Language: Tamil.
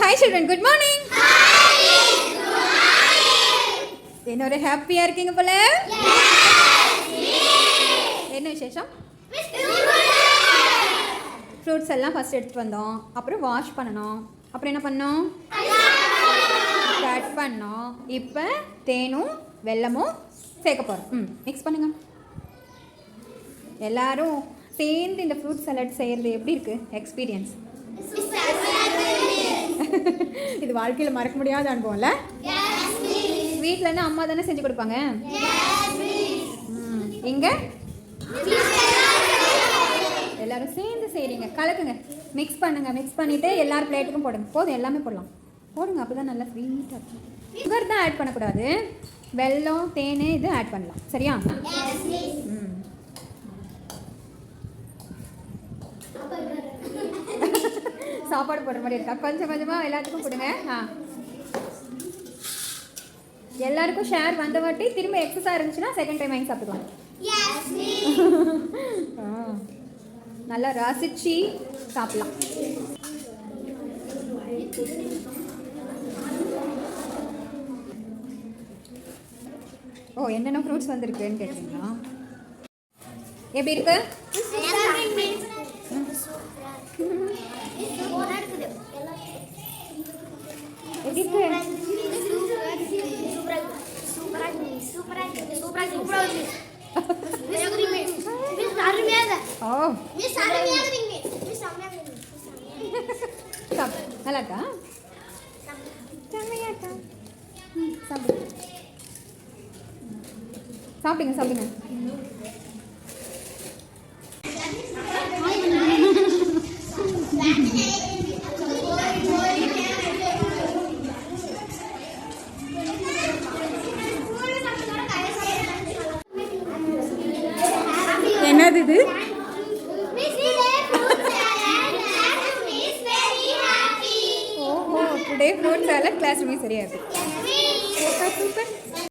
Hi children, good morning. Hi miss, good morning. என்னொரு ஹாப்பியா இருக்கீங்க போல? Yes miss. என்ன விசேஷம்? ஃப்ரூட்ஸ் எல்லாம் ஃபர்ஸ்ட் எடுத்துட்டு வந்தோம். அப்புறம் வாஷ் பண்ணனும். அப்புறம் என்ன பண்ணோம்? கட் பண்ணோம். இப்போ தேனும் வெல்லமும் சேர்க்க போறோம். மிக்ஸ் பண்ணுங்க. எல்லாரும் சேர்ந்து இந்த ஃப்ரூட் சலாட் செய்யறது எப்படி இருக்கு எக்ஸ்பீரியன்ஸ்? இது வாழ்க்கையில் மறக்க முடியாத அனுபவம்ல. வீட்டிலன்னா அம்மா தானே செஞ்சு கொடுப்பாங்க. இங்க எல்லாரும் சேர்ந்து செய்றீங்க. கலக்குங்க, மிக்ஸ் பண்ணுங்க. மிக்ஸ் பண்ணிட்டு எல்லாரும் பிளேட்டுக்கும் போடுங்க. போதும், எல்லாமே போடலாம். போடுங்க, அப்பதான் நல்லா ஸ்வீட்டாக இருக்கும். சுகர் தான் ஆட் பண்ணக்கூடாது. வெல்லம், தேன் இது ஆட் பண்ணலாம். சரியா? சாப்பாடு போடுற மாதிரி இருக்கா? கொஞ்சம் கொஞ்சமாக எல்லாத்துக்கும் கொடுங்க. எல்லாருக்கும் ஷேர் வந்த வாட்டி திரும்ப எக்ஸஸாக இருந்துச்சுன்னா செகண்ட் டைம் வாங்கி சாப்பிடுவாங்க. நல்லா ரசிச்சு சாப்பிடலாம். ஓ, என்னென்ன ஃப்ரூட்ஸ் வந்திருக்குன்னு கேட்டீங்களா? எப்படி இருக்கு? எப்படி இருக்கு? நல்லா இருக்கா? சாப்பிடுங்க சாப்பிடுங்க. என்னது இது? ஓஹோ, today fruit salad classroom சரியா இருக்கு. Super super.